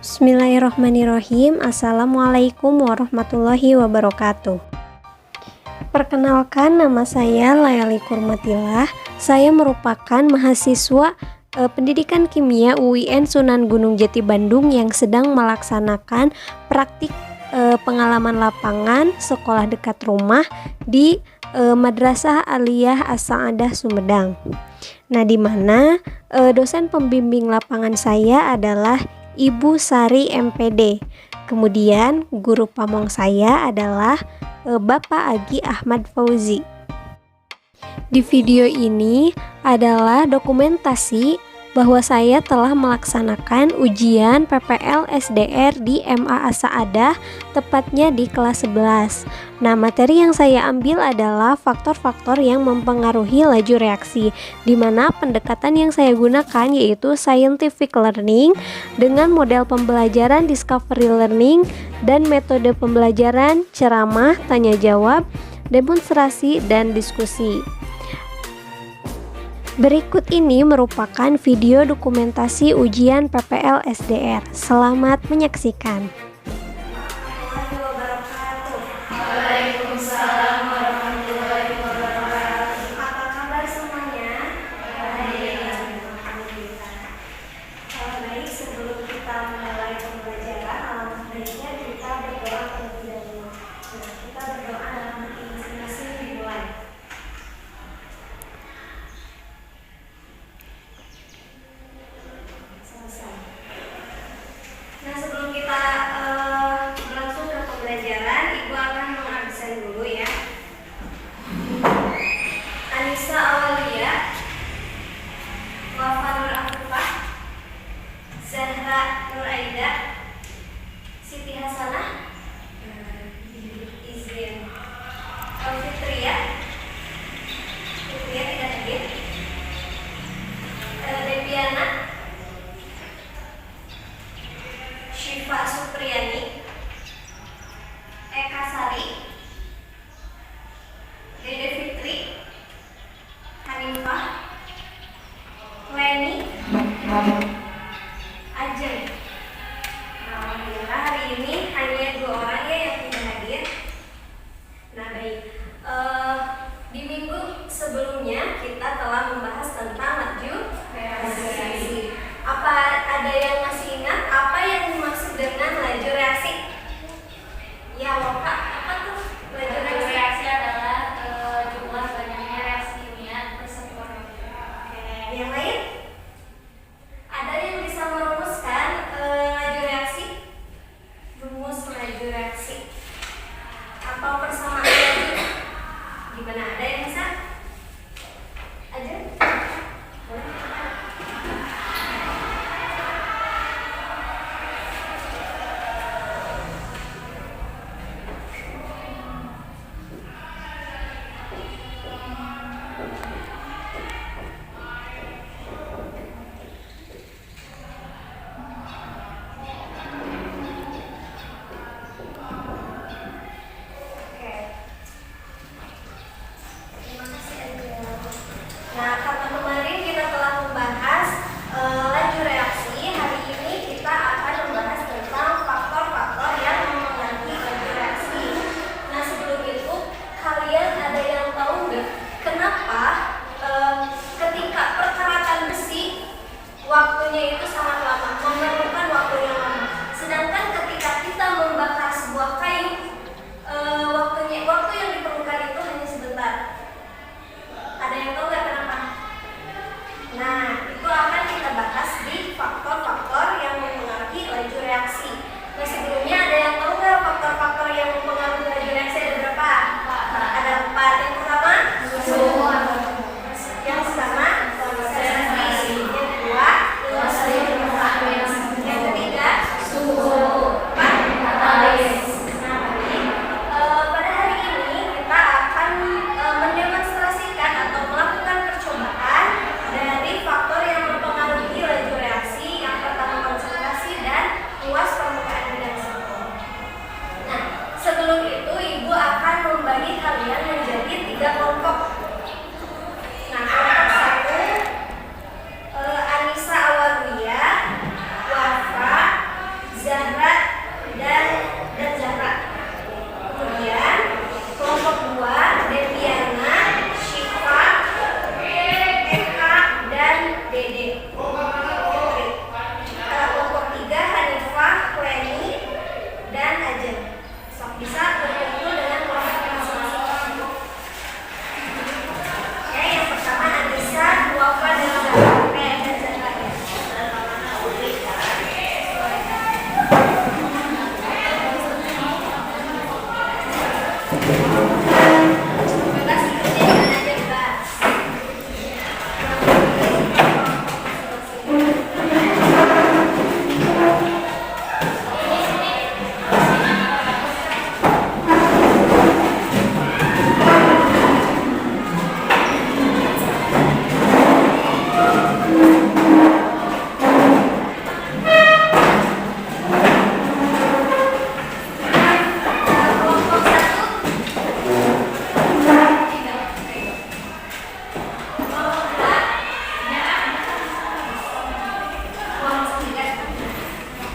Bismillahirrahmanirrahim. Assalamualaikum warahmatullahi wabarakatuh. Perkenalkan, nama saya Layali Kurmatillah. Saya merupakan mahasiswa Pendidikan Kimia UIN Sunan Gunung Jati Bandung yang sedang melaksanakan praktik pengalaman lapangan sekolah dekat rumah di Madrasah Aliyah As-Sa'adah Sumedang. Nah, di mana dosen pembimbing lapangan saya adalah Ibu Sari MPD. Kemudian guru pamong saya adalah Bapak Agi Ahmad Fauzi. Di video ini adalah dokumentasi bahwa saya telah melaksanakan ujian PPL SDR di MA As-Sa'adah, tepatnya di kelas 11. Nah, materi yang saya ambil adalah faktor-faktor yang mempengaruhi laju reaksi, di mana pendekatan yang saya gunakan yaitu scientific learning dengan model pembelajaran discovery learning dan metode pembelajaran ceramah, tanya jawab, demonstrasi, dan diskusi. Berikut ini merupakan video dokumentasi ujian PPL SDR. Selamat menyaksikan. Waalaikumsalam warahmatullahi wabarakatuh. Apa kabar semuanya? Baik, sebelum kita mulai pembelajaran, alangkah baiknya kita berdoa terlebih dahulu. Nah, kita berdoa dalam hati masing-masing dimulai. Nah, sebelum kita langsung ke pembelajaran, Ibu akan mengabsen dulu ya. Anissa Awalia, Wafa Nur Afifah, Zahra Nur Aida, Siti Hasanah, izin Fitria tidak hadir, Deviana, Syifa Supriyani, Eka Sari, Dede Fitri, Hanifah, Leni, Ajeng. Alhamdulillah hari ini hanya 2 orang ya yang tidak hadir. Nah, baik. Di minggu sebelumnya kita telah membahas tentang laju reaksi. Apa ada yang masih ingat apa yang dimaksud dengan laju reaksi? Ya, Bapak, apa tuh laju reaksi? Reaksi adalah jumlah banyaknya reaksi kimia tersebut. Oke, yang lain? Ada yang bisa merumuskan laju reaksi? Rumus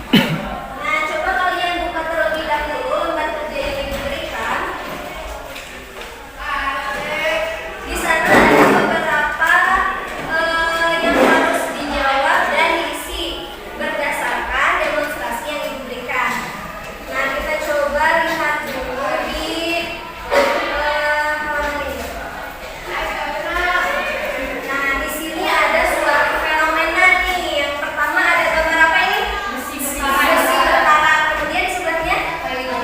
Nah, coba kalian buka terlebih dahulu lembar kerja yang diberikan. Di sana ada beberapa yang harus dijawab dan diisi berdasarkan demonstrasi yang diberikan. Nah, kita coba lihat dulu di halaman ini. Nah, di sini ada suatu fenomena nih. Yang pertama ada gambar apa ini? Besi berkarat. Kemudian di sebelahnya kayu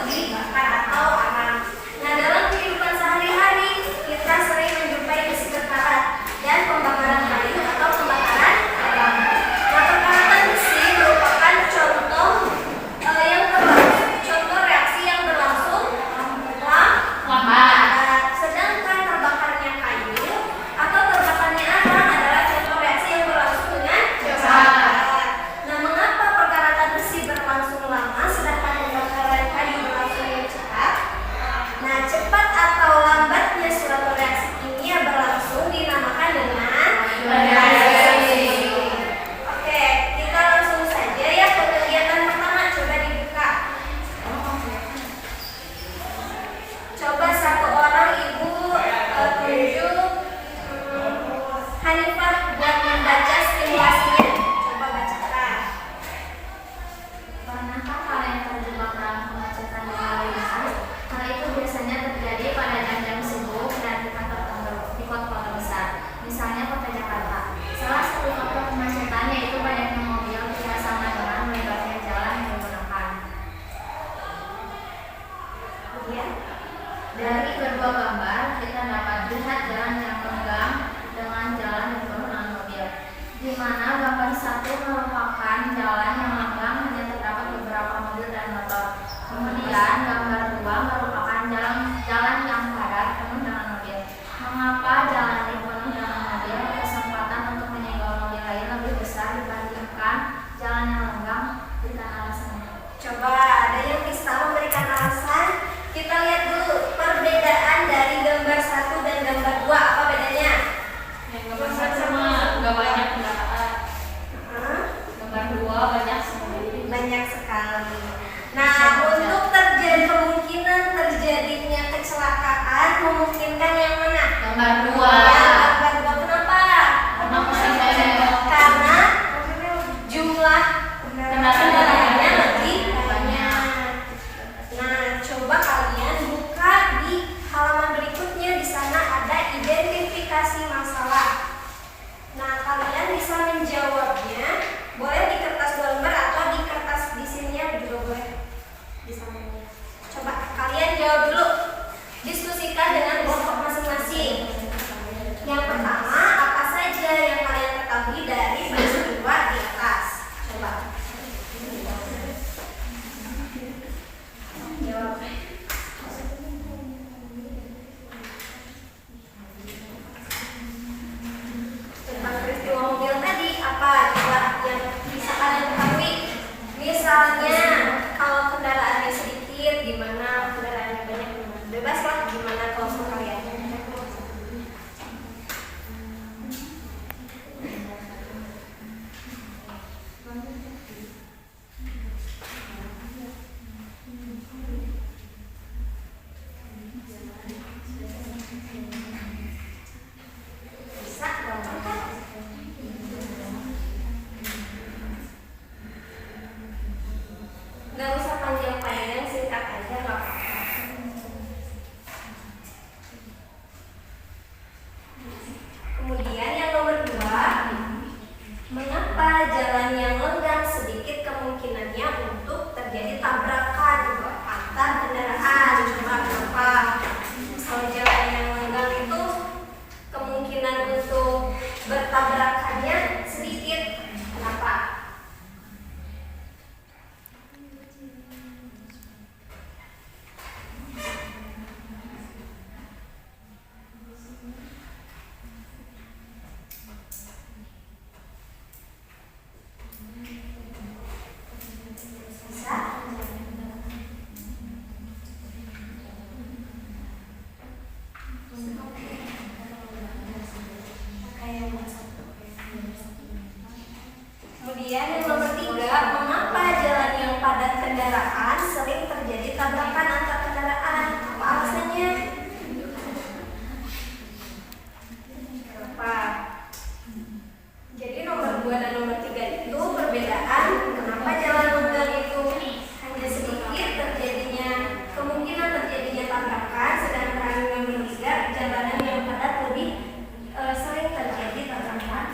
dibakar atau arang. Nah, dalam kehidupan sehari-hari kita sering menjumpai besi berkarat dan pembakaran kayu atau pembakaran arang. Nah, perkaratan besi merupakan contoh contoh reaksi yang berlangsung lambat. Sedangkan terbakarnya kayu atau terbakarnya arang adalah contoh reaksi yang berlangsung dengan cepat. Nah, mengapa perkaratan besi berlangsung lama sedangkan pembakaran kayu berlangsung dengan cepat? Nah, cepat atau lambatnya suatu reaksi kimia berlangsung dinamakan dengan reaksi. Oke, kita langsung saja ya ke kegiatan pertama. Coba dibuka. Coba satu orang ibu tunjuk Hanifah buat membaca simulasinya. Coba bacakan. Pernahkah kalian terjebak dalam kemacetan di lalu lintas? Hal itu biasanya terjadi pada jam-jam sibuk dan di kantor tertentu di kota-kota besar, misalnya kota Jakarta. Salah satu faktor kemacetan yaitu banyaknya mobil tidak sama dengan lebarnya jalan yang digunakan. Kemudian, Dari kedua gambar, kita dapat lihat jalan yang lenggang dengan jalan yang penuh dengan mobil, di mana gambar satu merupakan jalan yang lenggang hanya terdapat beberapa mobil dan motor. Kemudian gambar dua merupakan jalan yang padat penuh dengan mobil. Mengapa jalan yang penuh dengan mobil kesempatan untuk menyenggol mobil lain lebih besar dibandingkan jalan yang lenggang? Berikan alasannya. coba ada yang bisa memberikan alasan. Kita lihat dulu perbedaan dari gambar 1 dan gambar 2. Apa bedanya? Yang gambar satu mah nggak banyak kendaraan, Hah? gambar dua banyak sekali. Banyak sekali. Nah, untuk kemungkinan terjadinya kecelakaan memungkinkan yang mana? Gambar dua. Ya, gambar 2. Kenapa? Karena masih banyak. Karena jumlah kendaraannya lebih banyak. Nah, coba kalian buka di halaman berikutnya. Di sana ada identifikasi masalah. Nah, kalian bisa menjawabnya. Boleh di kertas 2 lembar atau di kertas di sininya juga boleh. Di sananya. Coba kalian jawab dulu. Diskusikan dengan kelompok masing-masing. Yang pertama, apa saja yang kalian ketahui dari peristiwa di atas? Coba. Jawab. Tentang peristiwa mobil tadi, apa coba yang bisa kalian ketahui? Misalnya, kalau kendaraannya sedikit, gimana? Kendaraannya banyak, gimana? Bebas lah, gimana kelompok kalian? Bisa, gampang kan? Nggak usah panjang-panjang, singkat aja, nggak apa-apa. Kemudian yang nomor 2, mengapa jalan yang lenggang sedikit kemungkinannya untuk terjadi tabrakan antar kendaraan? Coba kenapa? Kalau jalan yang lenggang itu kemungkinan untuk bertabrakannya sedikit. Kenapa? Bisa? Kemudian yang nomor ketiga, mengapa jalan yang padat kendaraan sering terjadi tabrakan antar kendaraan? Apa alasannya? Kenapa? Jadi nomor 2 dan nomor 3 itu perbedaan kenapa jalan lenggang itu hanya sedikit terjadinya kemungkinan terjadinya tabrakan, sedangkan yang nomor 3 jalanan yang padat lebih sering terjadi tabrakan.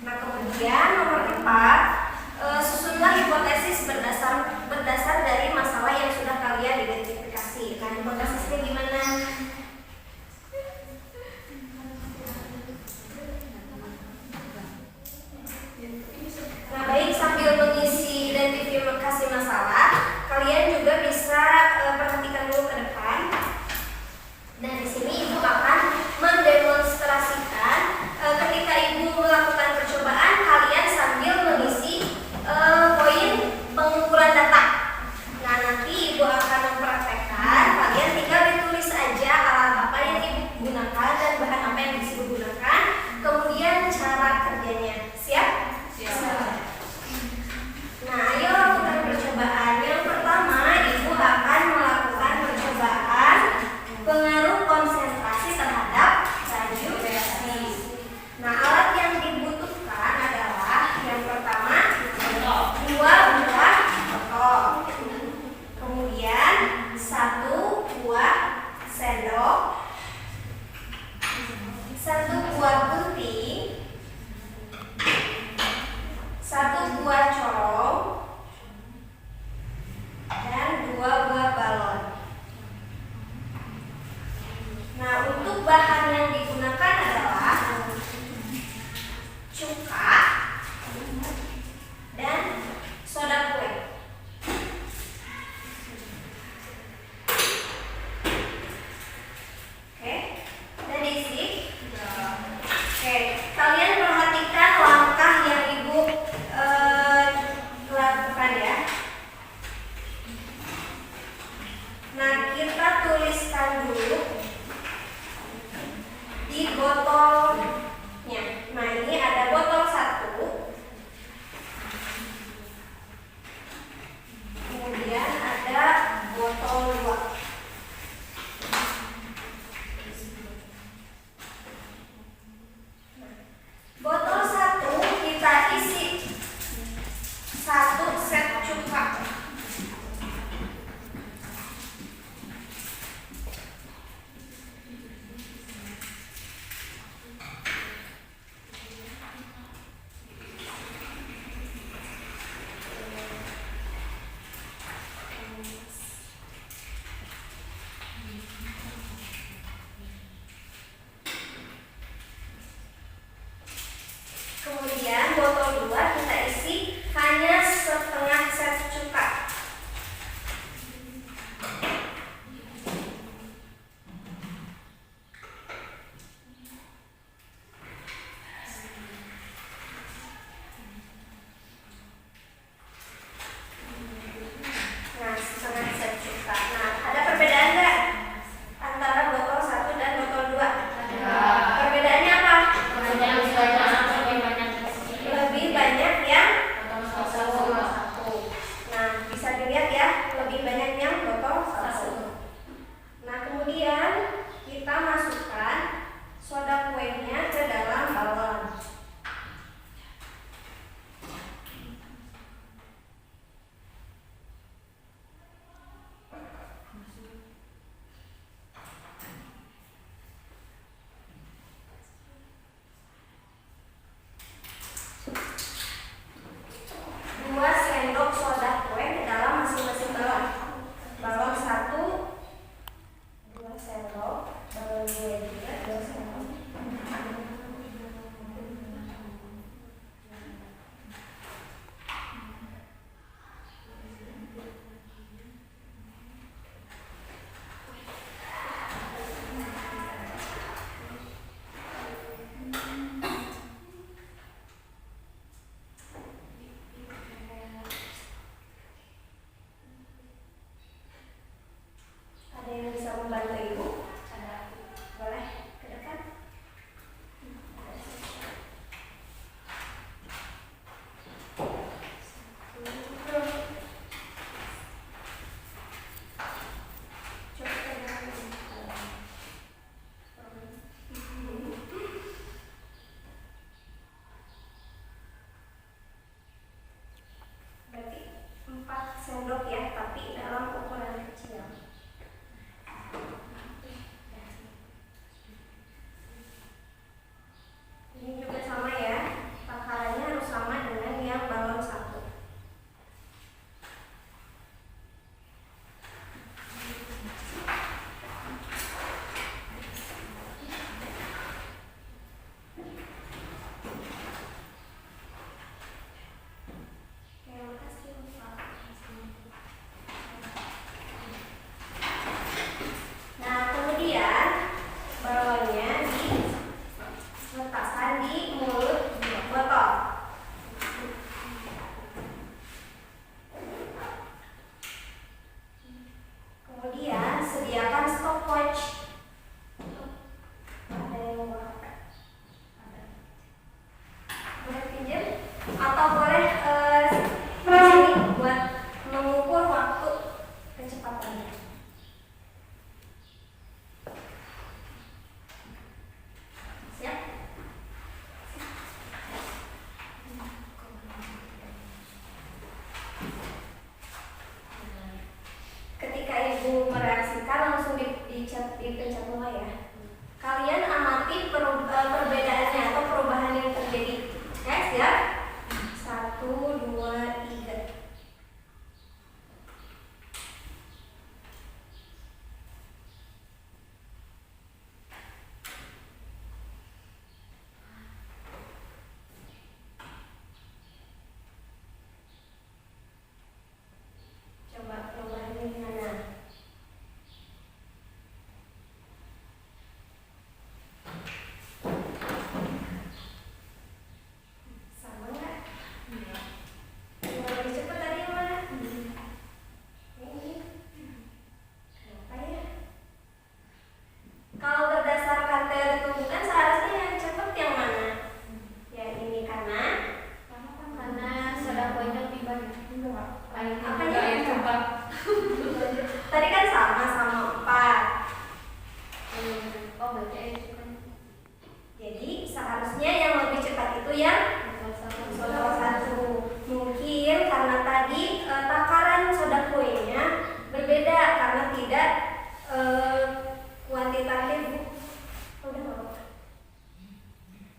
Nah kemudian nomor 4,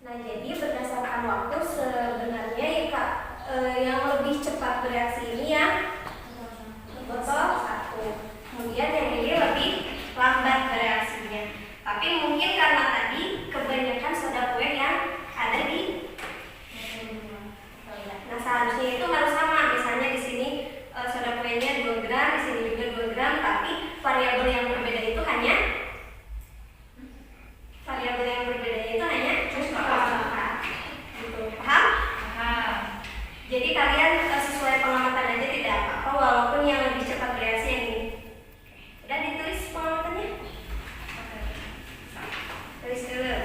Nah, jadi berdasarkan waktu sebenarnya ya Kak, yang lebih cepat bereaksi ini yang botol 1. Kemudian yang ini lebih lambat bereaksinya. Tapi mungkin karena tadi kebanyakan soda kue yang ada di. Nah, seharusnya itu harus sama. Misalnya di sini soda kuenya 2 gram, di sini juga 2 gram, tapi variabel yang berbeda itu hanya gitu. Paham? Jadi kalian sesuai pengamatan aja, tidak apa-apa walaupun yang lebih cepat bereaksi yang ini. Udah ditulis pengamatannya? Tulis dulu.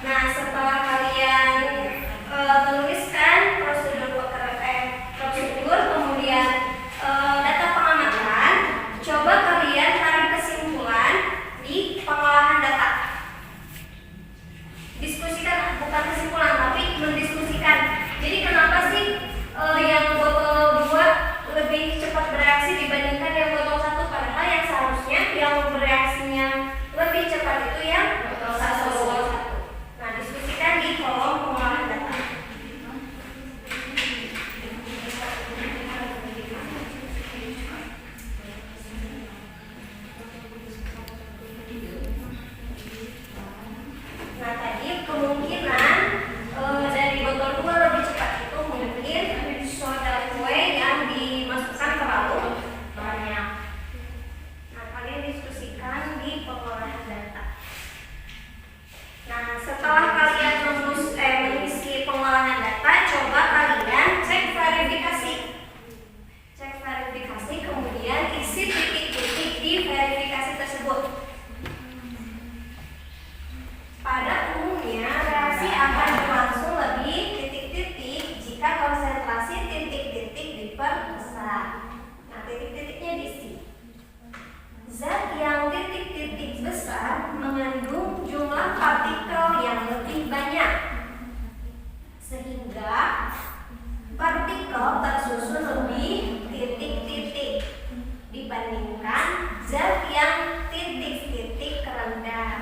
Nah, setelah kalian menuliskan prosedur kemudian data pengamatan, coba kalian tarik kesimpulan di pengolahan data. Diskusikan, bukan kesimpulan tapi mendiskusikan. Jadi kenapa sih yang botol 2 lebih cepat bereaksi dibandingkan yang botol 1, padahal yang seharusnya yang bereaksinya lebih cepat itu yang botol 1. Nah, diskusikan di kolom pengolahan data. Nah, tadi kemungkinan dari botol 2 lebih cepat itu mungkin soda kue yang dimasukkan terlalu banyak. Nah, kalian diskusikan di pengolahan data. Nah, setelah kalian mengisi pengolahan data, coba kalian cek verifikasi. Cek verifikasi, kemudian isi titik-titik di verifikasi tersebut. Pada umumnya, reaksi akan berlangsung lebih titik-titik jika konsentrasi titik-titik diperbesar. Nah, titik-titiknya diisi. Zat yang titik-titik besar mengandung jumlah partikel yang lebih banyak, sehingga partikel tersusun lebih titik-titik dibandingkan zat yang titik-titik rendah.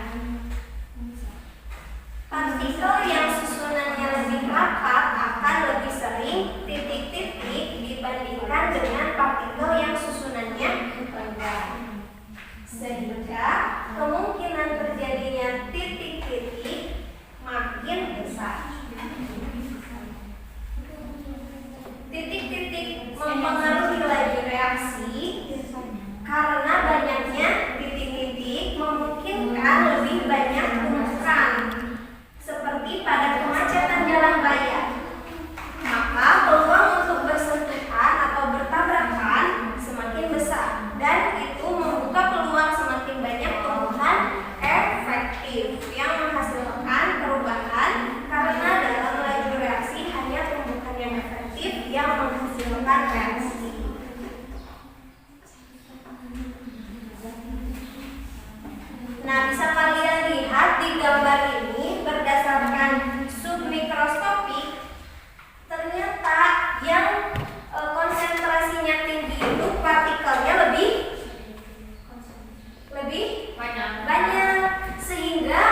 Partikel yang susunannya lebih rapat akan lebih sering titik-titik dibandingkan dengan partikel yang susunannya rendah, sehingga kemungkinan terjadinya titik-titik makin besar. Titik-titik mempengaruhi laju reaksi karena banyaknya titik-titik memungkinkan lebih banyak tumpukan, seperti pada kemacetan jalan raya. Maka peluang untuk bersentuhan atau bertabrakan semakin besar, dan itu membuka peluang semakin banyak tumbuhan efektif yang menghasilkan perubahan, karena dalam laju reaksi hanya tumbuhan yang efektif yang menghasilkan reaksi. Nah, bisa kalian lihat di gambar ini, berdasarkan submikroskopik, ternyata yang konsentrasinya tinggi itu partikelnya lebih banyak. Sehingga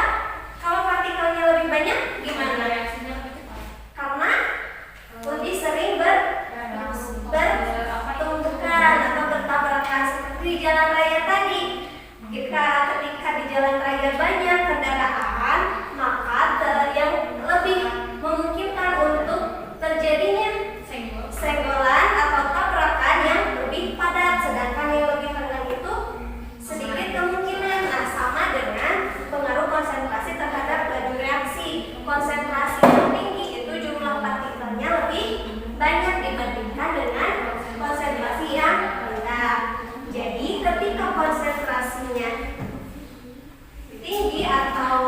kalau partikelnya lebih banyak gimana reaksinya? Karena lebih sering bertumbukan atau bertabrakan, seperti di jalan raya tadi. Ketika di jalan raya banyak kendaraan, maka yang lebih memungkinkan untuk terjadinya senggolan atau tabrakan yang lebih padat, sedangkan yang lebih rendah itu sedikit kemungkinan. Nah, sama dengan pengaruh konsentrasi terhadap laju reaksi. Konsentrasi yang tinggi itu jumlah partikelnya lebih banyak dibandingkan dengan konsentrasi yang rendah. Jadi ketika konsentrasinya tinggi atau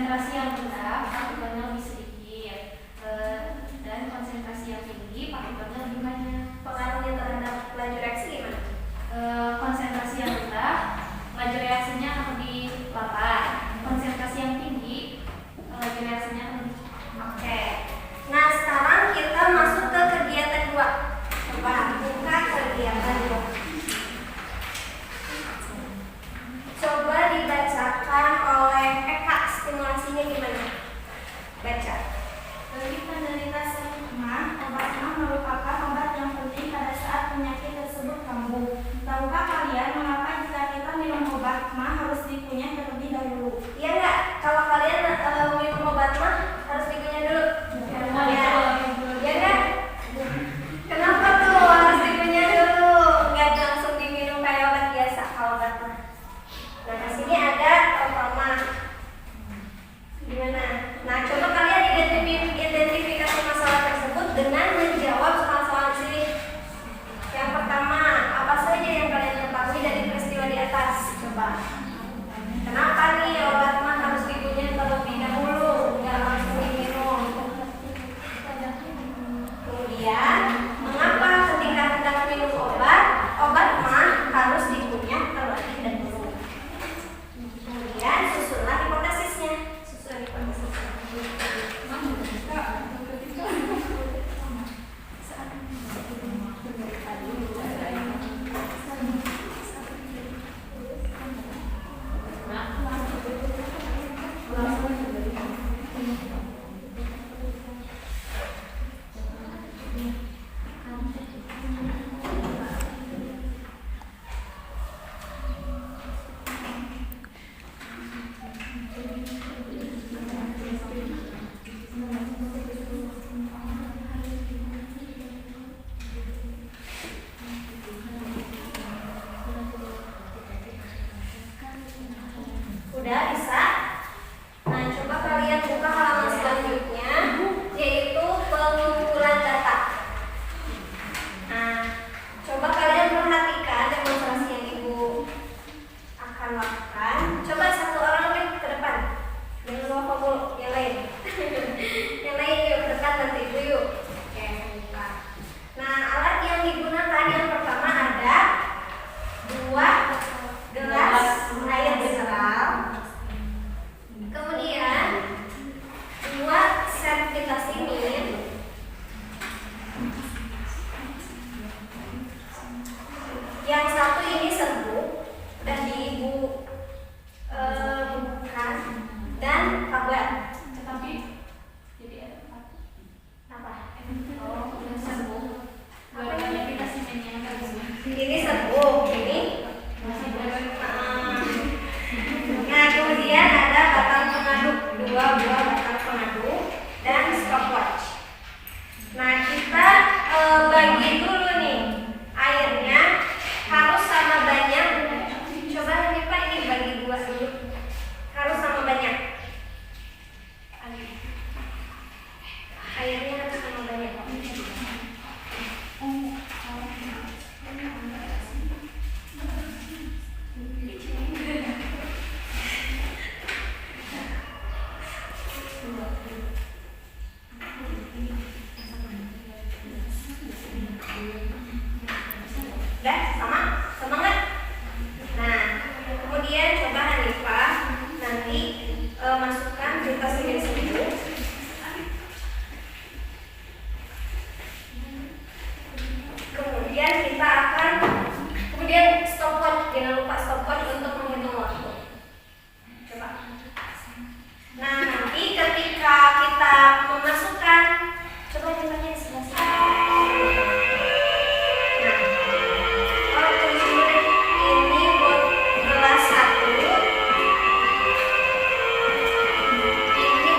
konsentrasi yang rendah partikelnya lebih sedikit, dan konsentrasi yang tinggi partikelnya lebih banyak. Pengaruhnya terhadap laju reaksi gimana? Konsentrasi yang rendah laju reaksinya akan lebih lambat, konsentrasi yang tinggi laju reaksinya akan lebih cepat. Oke. Nah, sekarang kita masuk ke kegiatan 2. Coba buka kegiatan 2. Coba dibacakan oleh Eka, stimulasinya gimana? Baca. Bagi penderita stigma, obat mah merupakan obat yang penting pada saat penyakit tersebut kambuh. Tahukah kalian mengapa jika kita minum obat mah harus dikunyah terlebih dahulu? Iya nggak? Kalau kalian minum obat mah harus dikunyah dulu. Ya, ya kan? Kenapa tuh harus dikunyah dulu? Nggak langsung diminum kayak obat biasa kalau obat mah. Nah, di sini ada trauma. Gimana? Nah, coba kalian identifikasi masalah tersebut dengan menjawab soal-soal di sini. Yang pertama, apa saja yang kalian ketahui dari peristiwa di atas? Coba. Kenapa nih obat mah harus dikunyah terlebih dahulu, nggak langsung diminum? Kemudian, mengapa ketika hendak minum obat mah harus dikunyah terlebih dahulu? Kemudian, susunlah hipotesisnya. Udah bisa? Nah, coba kalian buka halaman selanjutnya, yaitu pengumpulan data. Nah, coba kalian perhatikan demonstrasi yang Ibu akan lakukan. Coba satu orang nih ke depan. Jangan lupa mulu, yang lain. Yang lain yuk ke depan, nanti Ibu yuk. Oke, buka. Nah, alat yang digunakan yang pertama ada 2 gelas air mineral, kemudian 2 set vitamin, yang satu ini serbuk udah Ibu bukan, dan tablet. Tetapi jadi ada Apa? udah serbuk. Apa ini? Vitamin yang Ini serbuk, ini. Nah, kemudian ada batang pengaduk, 2 buah batang pengaduk, dan stopwatch. Nah, kita bagi dulu nih airnya harus sama banyak. Coba ini Pak, ini bagi 2 dulu. Harus sama banyak. Airnya harus sama banyak. Udah sama? Sama nggak? Nah, kemudian coba Hanifah nanti masukkan vitamin serbuk. Kemudian stopwatch, jangan lupa stopwatch untuk menghitung waktu. Coba. Nah, nanti ketika kita memasukkan, coba ditanya di sebelah sini. Nah, ini buat gelas 1, ini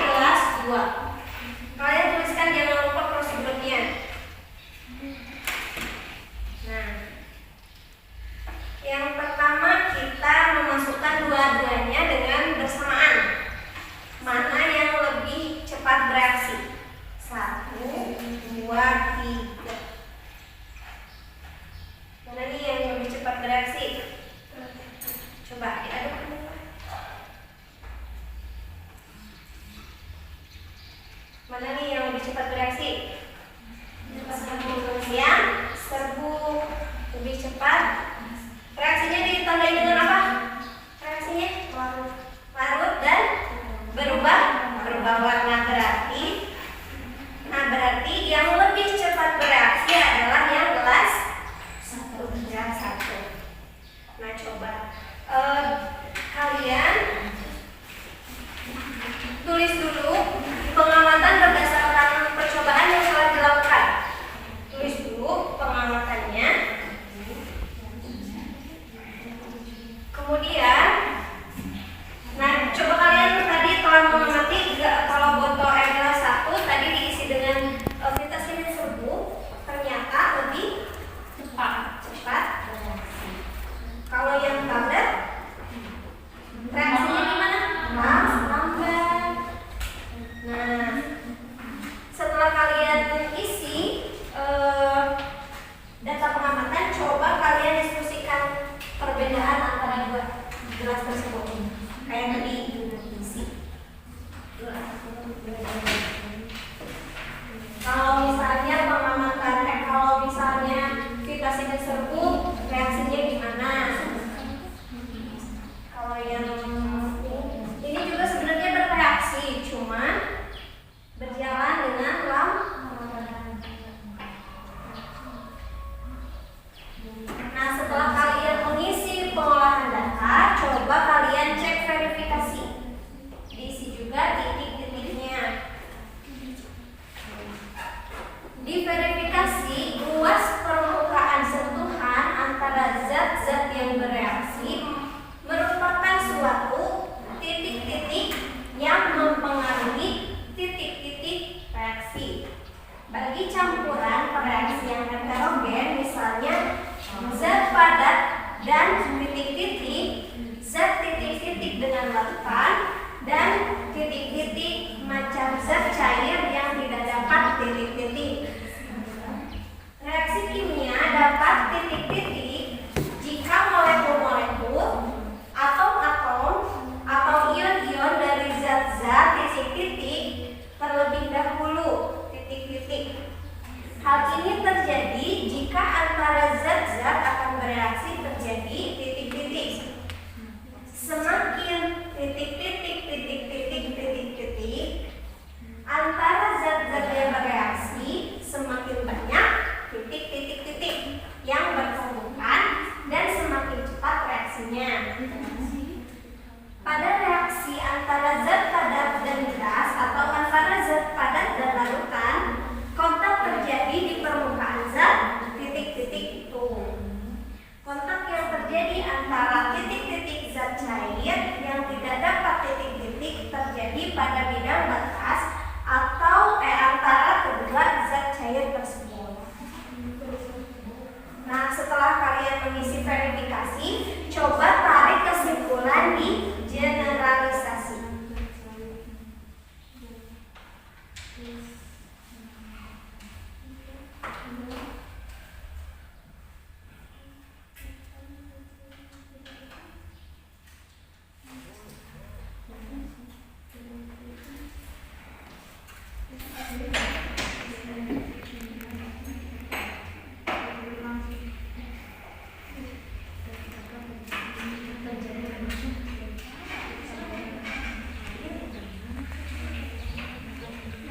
Mana nih yang lebih cepat bereaksi? Yang serbu lebih cepat. Reaksinya ditandai dengan apa? Reaksinya larut dan berubah warna berarti. Nah, berarti yang lebih cepat bereaksi adalah yang gelas satu. Nah, coba kalian tulis dulu pengamatan berdasarkan percobaan yang telah dilakukan. Tulis dulu pengamatannya. Kemudian, nah coba kalian tadi telah mengamati kalau botol air gelas 1 tadi diisi dengan vitamin serbu, ternyata lebih cepat. Kalau yang tablet reaksinya gimana? Lambat. Nah, setelah kalian isi data pengamatan, coba kalian diskusikan perbedaan antara dua gelas tersebut. Kayak tadi isi. Kalau misalnya vitamin serbu reaksinya gimana? Kalau yang ini juga sebenarnya bereaksi, cuman berjalan dengan lambat. Nah, setelah kalian mengisi pengolahan data, coba kalian cek verifikasi. Diisi juga titik-titiknya. Di verifikasi, luas permukaan sentuhan antara zat-zat yang bereaksi merupakan suatu titik-titik yang mempengaruhi titik-titik reaksi. Bagi campuran reaksi yang heterogen, misalnya zat padat dan titik-titik, zat titik-titik dengan larutan, dan titik-titik macam zat cair yang tidak dapat titik-titik. Reaksi kimia dapat titik-titik jika molekul-molekul, atom-atom, atau ion-ion dari zat-zat titik-titik terlebih dahulu titik-titik. Hal ini terjadi jika antara zat-zat akan bereaksi terjadi titik-titik. Semakin titik-titik antara zat-zat yang bereaksi, semakin banyak titik-titik yang bertemukan dan semakin cepat reaksinya. Pada reaksi antara zat padat dan gas atau antara zat padat dan larutan, kontak terjadi di permukaan zat titik-titik itu. Kontak yang terjadi antara titik-titik zat cair yang tidak dapat titik-titik terjadi pada bidang batas atau antara kedua zat cair tersebut. Nah, setelah kalian mengisi verifikasi, coba tarik kesimpulan di generalisasi.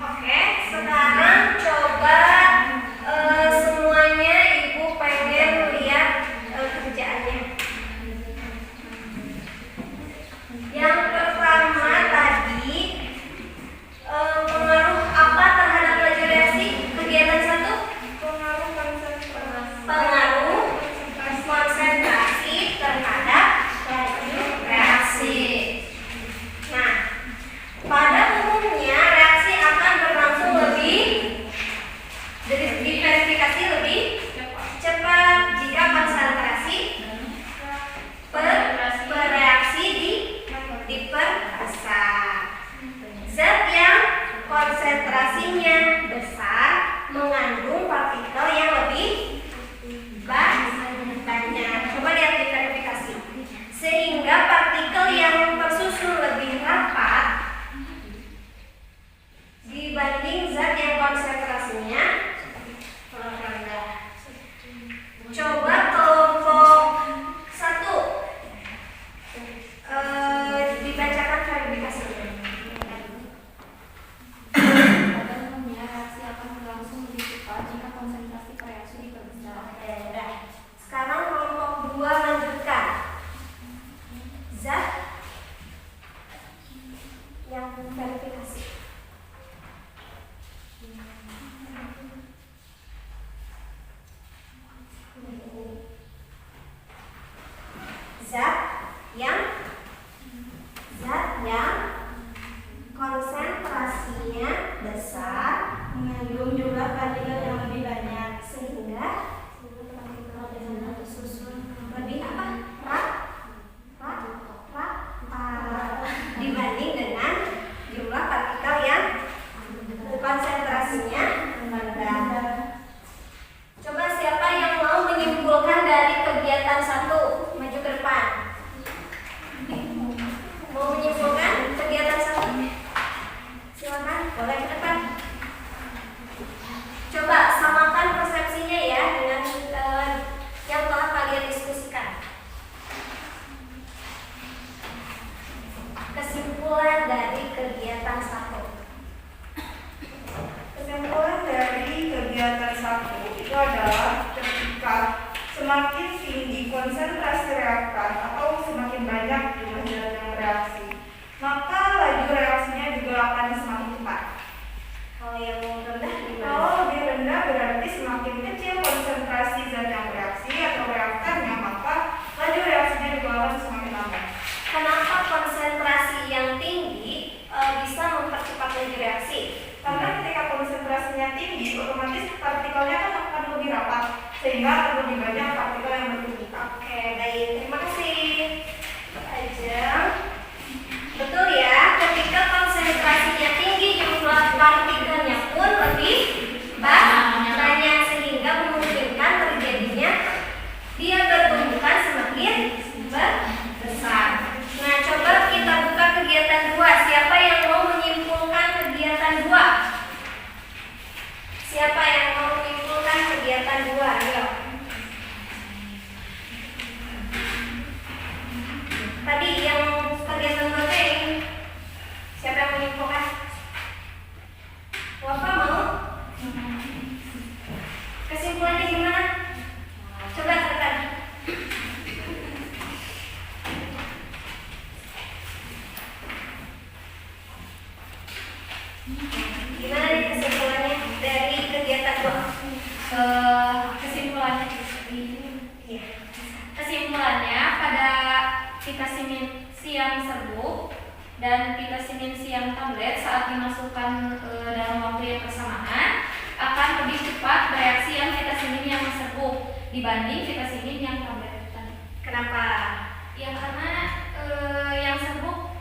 Oke, sekarang coba semuanya ibu pengen lihat kerjaannya. Yang pertama tadi pengaruh apa terhadap laju reaksi? Kegiatan 1 pengaruh konsentrasi terhadap laju reaksi. Nah, pada umumnya reaksi akan berlangsung lebih diverifikasi lebih cepat jika konsentrasi bereaksi diperbesar. Zat yang konsentrasinya besar mengandung partikel yang lebih banyak. Coba lihat di verifikasi. Sehingga partikel yang tersusun lebih rapat dibanding besar mengandung jumlah partikel yang lebih banyak sehingga lebih apa? Dibanding dengan jumlah partikel yang konsentrasinya rendah. Coba siapa yang mau menyimpulkan dari kegiatan 1? Maju ke depan. Mau menyimpulkan kegiatan 1? Silakan, boleh ke depan. Coba samakan persepsinya ya dengan yang telah kalian diskusikan. Kesimpulan dari kegiatan 1. Kesimpulan dari kegiatan 1 itu adalah ketika semakin tinggi konsentrasi reaktan atau semakin banyak jumlah zat yang bereaksi, maka laju reaksinya juga akan semakin cepat. Kalau yang rendah gimana? Kalau lebih rendah berarti semakin kecil konsentrasi zat yang bereaksi atau reaktannya, maka laju reaksinya juga akan semakin lambat. Kenapa konsentrasi yang tinggi bisa mempercepat laju reaksi? Karena ketika konsentrasinya tinggi, otomatis partikelnya kan akan lebih rapat, sehingga akan lebih banyak partikel yang bertumbuh. Oke, baik. Terima kasih. Ajeng. Betul ya, ketika konsentrasinya tinggi, jumlah partikelnya pun lebih banyak sehingga memungkinkan terjadinya dia bertumbuhan semakin besar. Nah, coba kita buka kegiatan 2. Siapa yang mau menyimpulkan kegiatan 2? Siapa yang mau menyimpulkan kegiatan 2? Ayo. Tadi yang kegiatan 2 ini siapa yang menyimpulkan? Wafa mau? Kesimpulannya gimana? Coba tekan. Gimana nih kesimpulannya dari kegiatan 2? Kesimpulannya Iya. kesimpulannya pada vitamin siang serbuk dan vitamin siang tablet saat dimasukkan dalam waktu yang bersamaan akan lebih cepat bereaksi yang vitamin yang serbuk dibanding vitamin yang tablet. Kenapa? Ya karena yang serbuk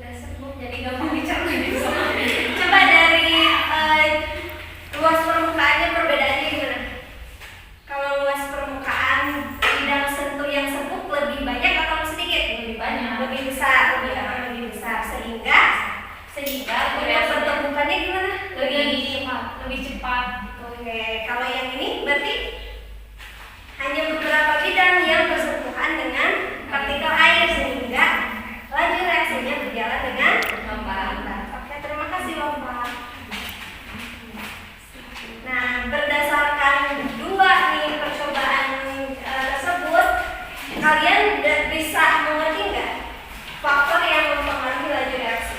udah serbuk jadi gampang dicerna sama. Coba dari luas permukaannya perbedaannya gimana? Kalau luas permukaan bidang sentuh yang serbuk lebih banyak atau sedikit? Lebih banyak. Lebih besar, lebih besar sehingga untuk pertumbuhannya gimana? Lebih cepat gitu. Oke, kalau yang ini berarti hanya beberapa bidang yang bersentuhan dengan partikel air sehingga laju reaksinya berjalan dengan lambat. Oke, terima kasih Bapak. Nah, berdasarkan 2 nih percobaan tersebut, kalian bisa mengerti nggak faktor yang mempengaruhi laju reaksi?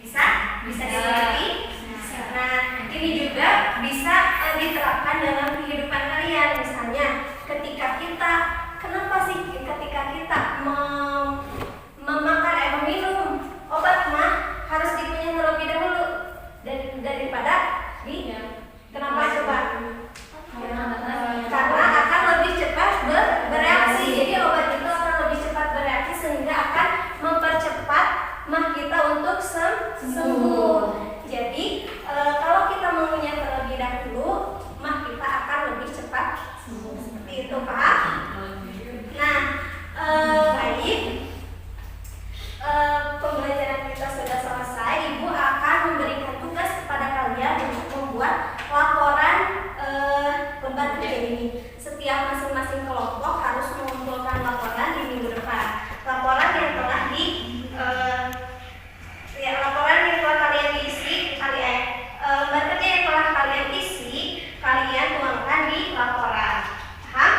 Bisa? Bisa dimengerti? Nah, ini juga bisa diterapkan dalam kehidupan kalian. Misalnya, kenapa sih ketika kita meminum obat mah harus dikunyah terlebih dahulu daripada kenapa coba? Karena akan lebih cepat bereaksi. Jadi obat itu akan lebih cepat bereaksi sehingga akan mempercepat mah kita untuk sembuh. Jadi kalau kita mengunyah terlebih dahulu, mah kita akan lebih cepat sembuh. Seperti itu, Pak. Nah, baik. Pembelajaran kita sudah selesai. Ibu akan memberikan tugas kepada kalian untuk membuat laporan beban kerja ini. Setiap masing-masing kelompok harus mengumpulkan laporan di minggu depan. Laporan yang telah kalian isi, lembar kerja yang telah kalian isi, kalian tuangkan di laporan. Paham?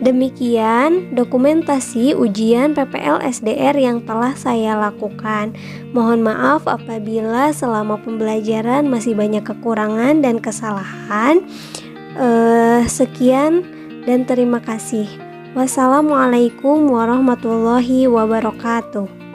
Demikian dokumentasi ujian PPL SDR yang telah saya lakukan. Mohon maaf apabila selama pembelajaran masih banyak kekurangan dan kesalahan. Sekian dan terima kasih. Wassalamualaikum warahmatullahi wabarakatuh.